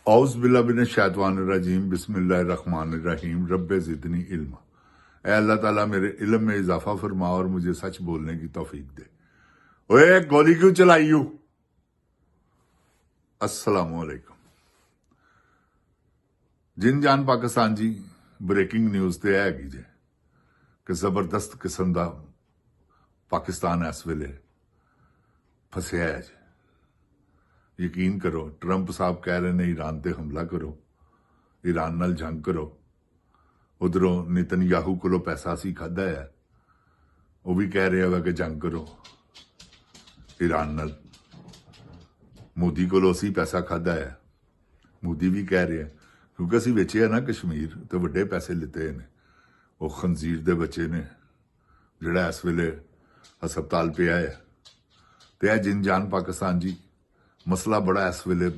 औज़ बिल्लाहि मिनश शैतानिर रजीम बिस्मिल्लाहिर रहमानिर रहीम रब्बे ज़िदनी इल्मा। ऐ अल्लाह ताला मेरे इल्म में इजाफा फरमा और मुझे सच बोलने की तौफीक दे। ओए गोली क्यों चलाई हूं? अस्सलामु अलैकुम। जिन जान पाकिस्तान जी ब्रेकिंग न्यूज़ ते हैगी जे कि जबरदस्त किस्म दा पाकिस्तान इस वेले फसिया है जी। यकीन करो, ट्रंप साहब कह रहे ने ईरान ते हमला करो, ईरान नाल जंग करो। उधरों नेतन्याहू कोलों पैसा असीं खाधा है, वो भी कह रहे है कि जंग करो ईरान नाल। मोदी कोलों असीं पैसा खाधा है, मोदी भी कह रहे हैं क्योंकि असीं वेचे है ना कश्मीर तो वड्डे पैसे लिते ने। वो खंजीर दे बच्चे ने जिहड़ा इस वेले हस्पताल पिया है। ते है जिन जान पाकिस्तान जी मसला बड़ा इस वेले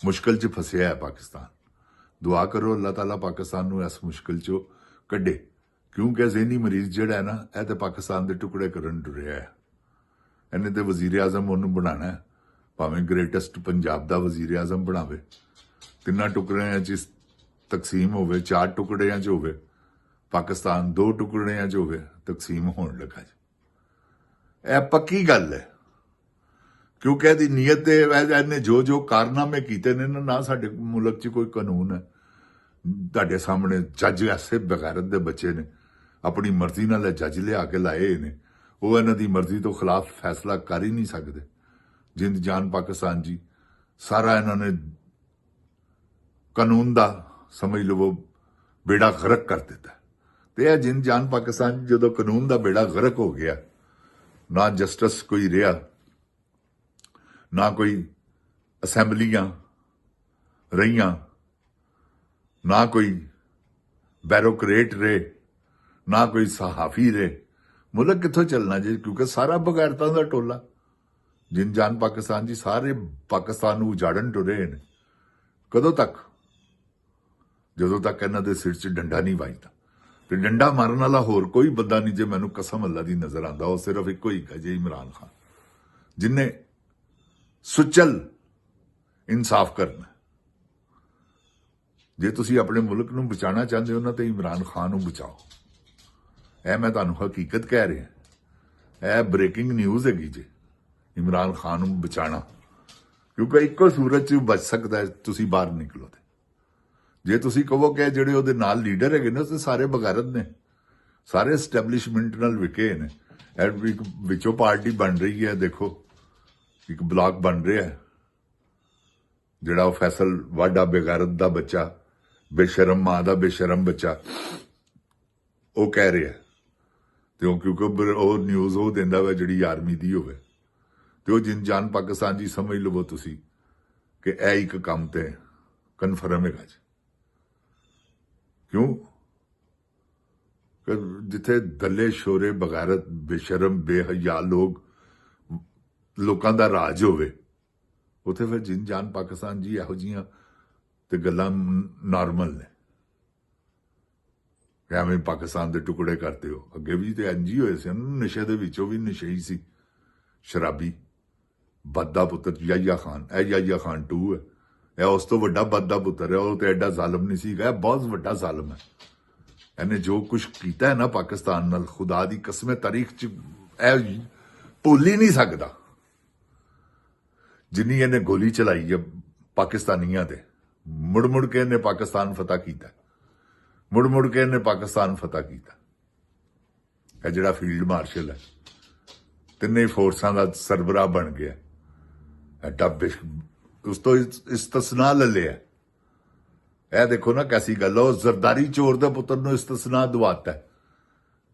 मुश्किल च फसिया है पाकिस्तान। दुआ करो अल्लाह ताला पाकिस्तान नूं इस मुश्किल चों कड्ढे, क्योंकि ज़हनी मरीज जिहड़ा है ना यह तो पाकिस्तान के टुकड़े करन टुरिया है। इन्हें तो वजीर आजम उन्होंने बनाना है, भावें ग्रेटेस्ट पंजाब का वजीर आजम बनावे, तिना टुकड़ियां च तकसीम होवे, 4 टुकड़ियां च होवे पाकिस्तान, 2 टुकड़ियां च होवे तकसीम होने लगा जी। यह पक्की गल है क्योंकि यदी नीयत इन्हें जो जो कारनामे किए ने ना साडे मुल्क च कोई कानून है। तुहाडे सामने जज ऐसे बगैरत दे बच्चे ने अपनी मर्जी नाल जज लिया के लाए ने, वो इन्हां दी मर्जी तो खिलाफ फैसला कर ही नहीं सकते। जिंद जान पाकिस्तान जी सारा इन्होंने कानून दा समझ लो बेड़ा गर्क कर दिता। तो यह जिंद जान पाकिस्तान जो कानून दा बेड़ा गर्क हो गया, ना जस्टिस कोई रहा, ना कोई असैंबलियां रहियां, ना कोई बैरोक्रेट रहे, ना कोई सहाफी रहे। मुल्क कितों चलना जी, क्योंकि सारा बगैरतां दा टोला। जिन जान पाकिस्तान जी सारे पाकिस्तान नूं उजाड़न टुरे ने। कदों तक? जदों तक इन्हां दे सिर च डंडा नहीं वजदा। ते डंडा मारन वाला होर कोई बंदा नहीं जे मैनूं कसम अल्लाह दी नजर आंदा, वो सिर्फ इको ही है जी इमरान खान, जिन्हें सुचल इंसाफ करना। जे तुसीं अपने मुल्क नूं बचाना चाहते हो ना तो इमरान खान नूं बचाओ। यह मैं तुहानूं हकीकत कह रहा, यह ब्रेकिंग न्यूज़ हैगी जी। इमरान खान नूं बचाना, क्योंकि इको सूरत च बच सकता है, तुसीं बाहर निकलो ते। जे तुसीं कहो कि जिहड़े उहदे नाल लीडर हैगे ने सारे बगैरत ने, सारे एस्टैबलिशमेंट नाल विके ने। एक विचों पार्टी बन रही है, देखो एक ब्लॉक बन रहा है जिहड़ा फैसल वाडा बेगैरत दा बच्चा, बेशरम मां दा बेशरम बच्चा, वो कह रहा है तो क्योंकि वो न्यूज़ वो देंदा वा जिहड़ी आर्मी दी होवे। तो जिन जान पाकिस्तान जी समझ लवो तुसीं कि यह एक काम ते कन्फर्म है जी। क्यों? जिथे दले शोरे बगैरत बेशरम बेहया लोगों का राज होवे, उथे फिर जिन जान पाकिस्तान जी इहो जिहियां ते गल्लां नॉर्मल ने। एवें पाकिस्तान के टुकड़े करते हो, अगे भी तो इंज ही होए सी, नशे दे विचों भी नशे ही सी, शराबी बद दा पुत्र याहिया खान। याहिया खान 2 है, यह उस तो वड्डा बद दा पुत्र है। वो तो एडा जालम नहीं सी, बहुत वड्डा जालम है। इन्हें जो कुछ किया है ना पाकिस्तान नाल, खुदा दी कसम तारीख च भूल ही नहीं सकता। जिन्नी इन्हें गोली चलाई है पाकिस्तानियों ते, मुड़ मुड़ के इन्हें पाकिस्तान फतह किया, मुड़ मुड़ के इन्हें पाकिस्तान फतह किया। यह जिहड़ा फील्ड मार्शल है, तिन्ने फोर्सां दा सरबराह बन गया। एडा उस तो इस्तसना ले लिया। यह देखो ना कैसी गल है, जरदारी चोर दे पुत्र नूं इस्तसना दवाता है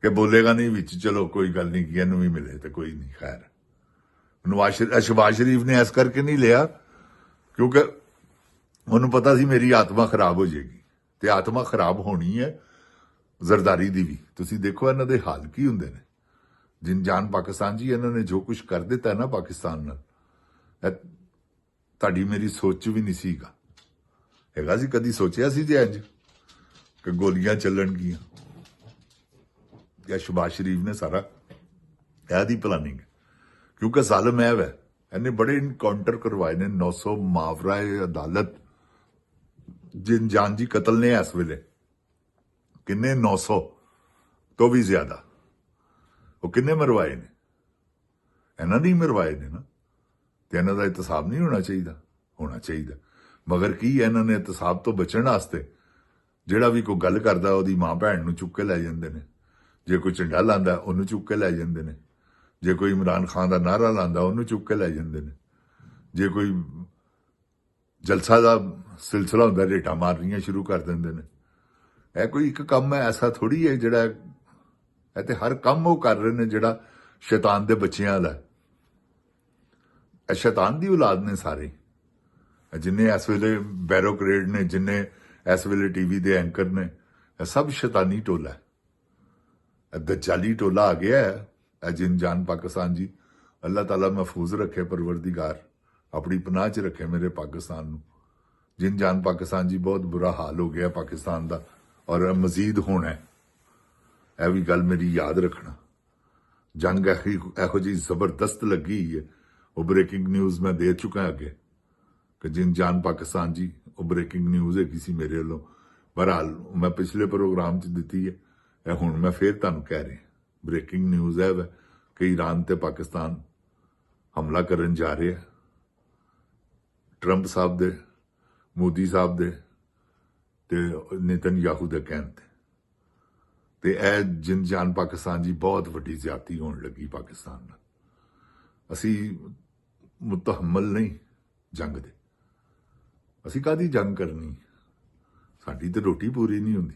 कि बोलेगा नहीं विच, चलो कोई गल नहीं की इनू भी मिले तो कोई नहीं। खैर शहबाज शरीफ ने इस करके नहीं लिया क्योंकि उन्होंने पता सी मेरी आत्मा खराब हो जाएगी, तो आत्मा खराब होनी है जरदारी दी भी। तुसीं देखो इन्हां दे हाल की हुंदे ने। जिन जान पाकिस्तान जी इन्होंने जो कुछ कर दिता है ना पाकिस्तान नाल, तुहाडी मेरी सोच भी नहीं सीगा हैगा सी। कदी सोचिया सी जे इंज कि गोलियां चलणगियां? या शहबाज शरीफ ने सारा यह दी प्लानिंग है, क्योंकि जालम है वह ਇਹਨੇ ਬੜੇ ਇਨਕਾਊਂਟਰ ਕਰਵਾਏ ਨੇ 900 ਮਾਵਰਾ ਅਦਾਲਤ ਜਿਨ ਜਾਨ ਜੀ ਕਤਲ ਨੇ ਇਸ ਵੇਲੇ ਕਿੰਨੇ 900 ਤੋਂ ਵੀ ਜ਼ਿਆਦਾ ਉਹ ਕਿੰਨੇ ਮਰਵਾਏ ਨੇ ਇਹਨਾਂ ਨੇ ਮਰਵਾਏ ਨੇ ਨਾ ਤੇ ਇਹਨਾਂ ਦਾ ਇਤਸਾਬ ਨਹੀਂ ਹੋਣਾ ਚਾਹੀਦਾ ਮਗਰ ਕੀ ਇਹਨਾਂ ਨੇ ਇਤਸਾਬ ਤੋਂ ਬਚਣ ਵਾਸਤੇ ਜਿਹੜਾ ਵੀ ਕੋਈ ਗੱਲ ਕਰਦਾ ਉਹਦੀ ਮਾਂ ਭੈਣ ਨੂੰ ਚੁੱਕ ਕੇ ਲੈ ਜਾਂਦੇ ਨੇ ਜੇ ਕੋਈ ਝੰਡਾ ਲਾਂਦਾ ਉਹਨੂੰ ਚੁੱਕ ਕੇ ਲੈ ਜਾਂਦੇ ਨੇ ਜੇ ਕੋਈ ਇਮਰਾਨ ਖਾਨ ਦਾ ਨਾਰਾ ਲਾਂਦਾ ਉਹਨੂੰ ਚੁੱਕ ਕੇ ਲੈ ਜਾਂਦੇ ਨੇ ਜੇ ਕੋਈ ਜਲਸਾ ਦਾ ਸਿਲਸਿਲਾ ਹੁੰਦਾ ਰੇਟਾਂ ਮਾਰਨੀਆਂ ਸ਼ੁਰੂ ਕਰ ਦਿੰਦੇ ਨੇ ਇਹ ਕੋਈ ਇੱਕ ਕੰਮ ਹੈ ਐਸਾ ਥੋੜੀ ਹੈ ਜਿਹੜਾ ਇਹ ਤੇ ਹਰ ਕੰਮ ਉਹ ਕਰ ਰਹੇ ਨੇ ਜਿਹੜਾ ਸ਼ੈਤਾਨ ਦੇ ਬੱਚਿਆਂ ਦਾ ਇਹ ਸ਼ੈਤਾਨ ਦੀ ਔਲਾਦ ਨੇ ਸਾਰੇ ਜਿੰਨੇ ਇਸ ਵੇਲੇ ਬੈਰੋਕਰੇਟ ਨੇ ਜਿੰਨੇ ਇਸ ਵੇਲੇ ਟੀਵੀ ਦੇ ਐਂਕਰ ਨੇ ਇਹ ਸਭ ਸ਼ੈਤਾਨੀ ਟੋਲਾ ਹੈ ਇਹ ਦਜਾਲੀ ਟੋਲਾ ਆ ਗਿਆ ਹੈ ਇਹ ਜਿਨ ਜਾਨ ਪਾਕਿਸਤਾਨ ਜੀ ਅੱਲਾਹ ਤਾਲਾ ਮਹਿਫੂਜ਼ ਰੱਖੇ ਪਰਵਰਦੀਗਾਰ ਆਪਣੀ ਪਨਾਹ 'ਚ ਰੱਖੇ ਮੇਰੇ ਪਾਕਿਸਤਾਨ ਨੂੰ ਜਿਨ ਜਾਨ ਪਾਕਿਸਤਾਨ ਜੀ ਬਹੁਤ ਬੁਰਾ ਹਾਲ ਹੋ ਗਿਆ ਪਾਕਿਸਤਾਨ ਦਾ ਔਰ ਮਜ਼ੀਦ ਹੋਣਾ ਹੈ ਇਹ ਵੀ ਗੱਲ ਮੇਰੀ ਯਾਦ ਰੱਖਣਾ ਜੰਗ ਇਹੋ ਜਿਹੀ ਜ਼ਬਰਦਸਤ ਲੱਗੀ ਹੈ ਉਹ ਬ੍ਰੇਕਿੰਗ ਨਿਊਜ਼ ਮੈਂ ਦੇ ਚੁੱਕਾ ਅੱਗੇ ਕਿ ਜਿਨ ਜਾਨ ਪਾਕਿਸਤਾਨ ਜੀ ਉਹ ਬ੍ਰੇਕਿੰਗ ਨਿਊਜ਼ ਹੈ ਕਿਸੇ ਮੇਰੇ ਵੱਲੋਂ ਬਹਰਹਾਲ ਮੈਂ ਪਿਛਲੇ ਪ੍ਰੋਗਰਾਮ 'ਚ ਦਿੱਤੀ ਹੈ ਇਹ ਹੁਣ ਮੈਂ ਫੇਰ ਤੁਹਾਨੂੰ ਕਹਿ ਰਿਹਾ ਬ੍ਰੇਕਿੰਗ ਨਿਊਜ਼ ਹੈ ਕਿ ਈਰਾਨ ਤੇ ਪਾਕਿਸਤਾਨ ਹਮਲਾ ਕਰਨ ਜਾ ਰਿਹਾ ਟਰੰਪ ਸਾਹਿਬ ਦੇ ਮੋਦੀ ਸਾਹਿਬ ਦੇ ਤੇ ਨੇਤਨਯਾਹੂ ਦੇ ਕਹਿਣ ਤੇ ਇਹ ਜਿਨ ਜਾਨ ਪਾਕਿਸਤਾਨ ਜੀ ਬਹੁਤ ਵੱਡੀ ਜ਼ਿਆਦਤੀ ਹੋਣ ਲੱਗੀ ਪਾਕਿਸਤਾਨ ਨਾਲ ਅਸੀਂ ਮੁਤਹਮਲ ਨਹੀਂ ਜੰਗ ਦੇ ਅਸੀਂ ਕਾਹਦੀ ਜੰਗ ਕਰਨੀ ਸਾਡੀ ਤੇ ਰੋਟੀ ਪੂਰੀ ਨਹੀਂ ਹੁੰਦੀ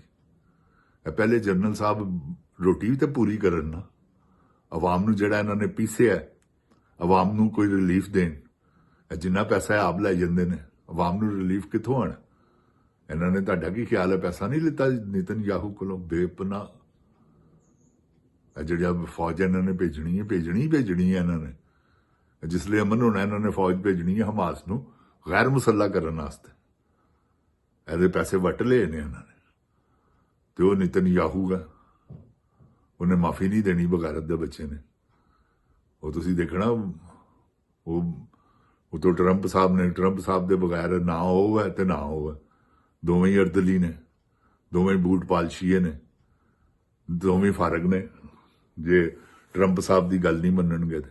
ਇਹ ਪਹਿਲੇ ਜਨਰਲ ਸਾਹਿਬ ਰੋਟੀ ਵੀ ਤੇ ਪੂਰੀ ਕਰਨ ਨਾ ਆਵਾਮ ਨੂੰ ਜਿਹੜਾ ਇਹਨਾਂ ਨੇ ਪੀਸਿਆ ਆਵਾਮ ਨੂੰ ਕੋਈ ਰਿਲੀਫ ਦੇਣ ਜਿੰਨਾ ਪੈਸਾ ਆਪ ਲੈ ਜਾਂਦੇ ਨੇ ਆਵਾਮ ਨੂੰ ਰਿਲੀਫ ਕਿੱਥੋਂ ਆਣਾ ਇਹਨਾਂ ਨੇ ਤੁਹਾਡਾ ਕੀ ਖਿਆਲ ਹੈ ਪੈਸਾ ਨਹੀਂ ਲਿੱਤਾ ਨੇਤਨਯਾਹੂ ਕੋਲੋਂ ਬੇਪਨਾਹ ਜਿਹੜੀਆਂ ਫੌਜ ਇਹਨਾਂ ਨੇ ਭੇਜਣੀ ਹੈ ਇਹਨਾਂ ਨੇ ਜਿਸ ਲਈ ਅਮਨ ਹੋਣਾ ਇਹਨਾਂ ਨੇ ਫੌਜ ਭੇਜਣੀ ਹੈ ਹਮਾਸ ਨੂੰ ਗੈਰ ਮੁਸੱਲਾ ਕਰਨ ਵਾਸਤੇ ਇਹਦੇ ਪੈਸੇ ਵੱਟ ਲਏ ਨੇ ਇਹਨਾਂ ਨੇ ਤੇ ਉਹ ਨੇਤਨਯਾਹੂ ਹੈ ਉਹਨੇ ਮਾਫੀ ਨਹੀਂ ਦੇਣੀ ਬਗਾਰਤ ਦੇ ਬੱਚੇ ਨੇ ਉਹ ਤੁਸੀਂ ਦੇਖਣਾ ਉਹ ਤੋਂ ਟਰੰਪ ਸਾਹਿਬ ਦੇ ਬਗੈਰ ਨਾ ਉਹ ਹੈ ਤੇ ਨਾ ਉਹ ਹੈ ਦੋਵੇਂ ਹੀ ਅਰਦਲੀ ਨੇ ਦੋਵੇਂ ਬੂਟ ਪਾਲਸ਼ੀਏ ਨੇ ਦੋਵੇਂ ਫਰਕ ਨੇ ਜੇ ਟਰੰਪ ਸਾਹਿਬ ਦੀ ਗੱਲ ਨਹੀਂ ਮੰਨਣਗੇ ਤੇ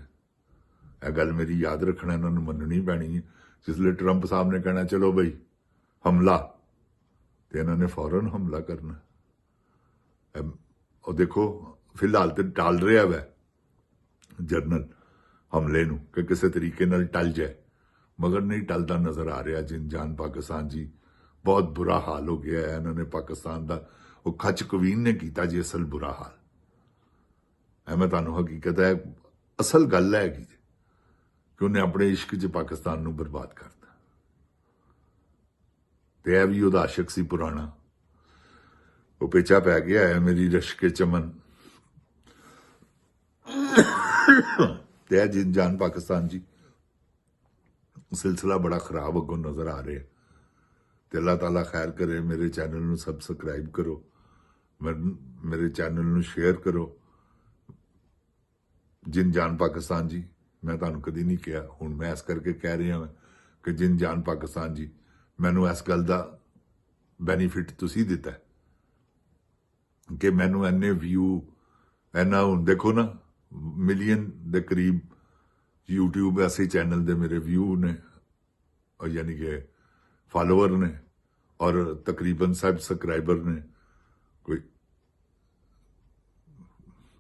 ਇਹ ਗੱਲ ਮੇਰੀ ਯਾਦ ਰੱਖਣਾ ਇਹਨਾਂ ਨੂੰ ਮੰਨਣੀ ਪੈਣੀ ਹੈ ਜਿਸ ਲਈ ਟਰੰਪ ਸਾਹਿਬ ਨੇ ਕਹਿਣਾ ਚਲੋ ਬਈ ਹਮਲਾ ਤੇ ਇਹਨਾਂ ਨੇ ਫੌਰਨ ਹਮਲਾ ਕਰਨਾ ਉਹ ਦੇਖੋ ਫਿਲਹਾਲ ਤੇ ਟਾਲ ਰਿਹਾ ਵੈ ਜਰਨਲ ਹਮਲੇ ਨੂੰ ਕਿ ਕਿਸੇ ਤਰੀਕੇ ਨਾਲ ਟਲ ਜਾਏ ਮਗਰ ਨਹੀਂ ਟਲਦਾ ਨਜ਼ਰ ਆ ਰਿਹਾ ਜਿਨ ਜਾਨ ਪਾਕਿਸਤਾਨ ਜੀ ਬਹੁਤ ਬੁਰਾ ਹਾਲ ਹੋ ਗਿਆ ਹੈ ਇਹਨਾਂ ਨੇ ਪਾਕਿਸਤਾਨ ਦਾ ਉਹ ਖੱਚ ਕਵੀਨ ਨੇ ਕੀਤਾ ਜੀ ਅਸਲ ਬੁਰਾ ਹਾਲ ਐ ਮੈਂ ਤੁਹਾਨੂੰ ਹਕੀਕਤ ਹੈ ਅਸਲ ਗੱਲ ਹੈ ਕਿ ਉਹਨੇ ਆਪਣੇ ਇਸ਼ਕ 'ਚ ਪਾਕਿਸਤਾਨ ਨੂੰ ਬਰਬਾਦ ਕਰਤਾ ਤੇ ਇਹ ਵੀ ਉਹਦਾ ਆਸ਼ਿਕ ਸੀ ਪੁਰਾਣਾ ਉਹ ਪੇਚਾ ਪੈ ਗਿਆ ਹੈ ਮੇਰੀ ਰਸ਼ਕੇ ਚਮਨ ਤੇ ਜਿਨ ਜਾਨ ਪਾਕਿਸਤਾਨ ਜੀ ਸਿਲਸਿਲਾ ਬੜਾ ਖਰਾਬ ਅੱਗੋਂ ਨਜ਼ਰ ਆ ਰਿਹਾ ਤੇ ਅੱਲਾਹ ਤਾਲਾ ਖੈਰ ਕਰੇ ਮੇਰੇ ਚੈਨਲ ਨੂੰ ਸਬਸਕ੍ਰਾਈਬ ਕਰੋ ਮੇਰੇ ਚੈਨਲ ਨੂੰ ਸ਼ੇਅਰ ਕਰੋ ਜਿਨ ਜਾਨ ਪਾਕਿਸਤਾਨ ਜੀ ਮੈਂ ਤੁਹਾਨੂੰ ਕਦੀ ਨਹੀਂ ਕਿਹਾ ਹੁਣ ਮੈਂ ਇਸ ਕਰਕੇ ਕਹਿ ਰਿਹਾ ਕਿ ਜਿਨ ਜਾਨ ਪਾਕਿਸਤਾਨ ਜੀ ਮੈਨੂੰ ਇਸ ਗੱਲ ਦਾ ਬੈਨੀਫਿਟ ਤੁਸੀਂ ਦਿੱਤਾ ਕਿ ਮੈਨੂੰ ਇੰਨੇ ਵਿਊ ਇੰਨਾ ਹੁਣ ਦੇਖੋ ਨਾ ਮਿਲੀਅਨ ਦੇ ਕਰੀਬ YouTube ਐਸੇ ਚੈਨਲ ਦੇ ਮੇਰੇ ਵਿਊ ਨੇ ਔਰ ਯਾਨੀ ਕਿ ਫਾਲੋਅਰ ਨੇ ਔਰ ਤਕਰੀਬਨ ਸਬਸਕ੍ਰਾਈਬਰ ਨੇ ਕੋਈ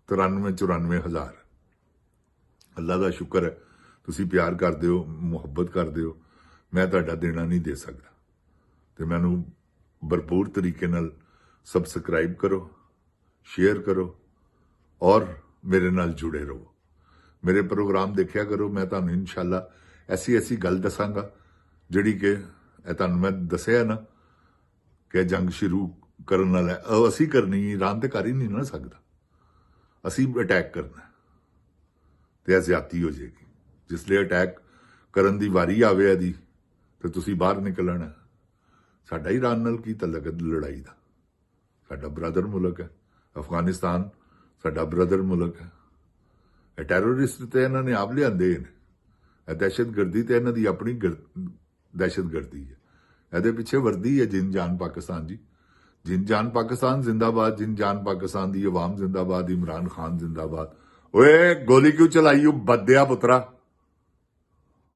93-94 ਹਜ਼ਾਰ ਅੱਲਾ ਦਾ ਸ਼ੁਕਰ ਹੈ ਤੁਸੀਂ ਪਿਆਰ ਕਰਦੇ ਹੋ ਮੁਹੱਬਤ ਕਰਦੇ ਹੋ ਮੈਂ ਤੁਹਾਡਾ ਦੇਣਾ ਨਹੀਂ ਦੇ ਸਕਦਾ ਤੇ ਮੈਨੂੰ ਭਰਪੂਰ ਤਰੀਕੇ ਨਾਲ ਸਬਸਕ੍ਰਾਈਬ ਕਰੋ ਸ਼ੇਅਰ ਕਰੋ ਔਰ ਮੇਰੇ ਨਾਲ ਜੁੜੇ ਰਹੋ ਮੇਰੇ ਪ੍ਰੋਗਰਾਮ ਦੇਖਿਆ ਕਰੋ ਮੈਂ ਤੁਹਾਨੂੰ ਇਨਸ਼ਾਅੱਲਾ ਐਸੀ ਗੱਲ ਦੱਸਾਂਗਾ ਜਿਹੜੀ ਕਿ ਇਹ ਤੁਹਾਨੂੰ ਮੈਂ ਦੱਸਿਆ ਨਾ ਕਿ ਜੰਗ ਸ਼ੁਰੂ ਕਰਨ ਵਾਲਾ ਉਹ ਅਸੀਂ ਕਰਨੀ ਈਰਾਨ ਤੇ ਕਰ ਹੀ ਨਹੀਂ ਨਾ ਸਕਦਾ ਅਸੀਂ ਅਟੈਕ ਕਰਨਾ ਤੇ ਇਹ ਜ਼ਿਆਦਤੀ ਹੋ ਜਾਏਗੀ ਜਿਸ ਲਈ ਅਟੈਕ ਕਰਨ ਦੀ ਵਾਰੀ ਆਵੇ ਇਹਦੀ ਤੇ ਤੁਸੀਂ ਬਾਹਰ ਨਿਕਲਣਾ ਸਾਡਾ ਈਰਾਨ ਨਾਲ ਕੀ ਤਲਕ ਲੜਾਈ ਦਾ ਸਾਡਾ ਬ੍ਰਦਰ ਮੁਲਕ ਹੈ ਅਫਗਾਨਿਸਤਾਨ ਸਾਡਾ ਬ੍ਰਦਰ ਮੁਲਕ ਹੈ ਇਹ ਟੈਰਰਿਸਟ ਤੇ ਇਹਨਾਂ ਨੇ ਆਪ ਲਿਆਂਦੇ ਨੇ ਇਹ ਦਹਿਸ਼ਤਗਰਦੀ ਤੇ ਇਹਨਾਂ ਦੀ ਆਪਣੀ ਦਹਿਸ਼ਤਗਰਦੀ ਹੈ। ਇਹਦੇ ਪਿੱਛੇ ਵਰਦੀ ਹੈ ਜਿੰਨ ਜਾਨ ਪਾਕਿਸਤਾਨ ਜੀ। ਜਿੰਨ ਜਾਨ ਪਾਕਿस्तान जिंदाबाद, जिन जान पाकिस्तान दी आवाम जिंदाबाद, इमरान खान जिंदाबाद। ओए गोली क्यों चलाई बद्या पुत्रा।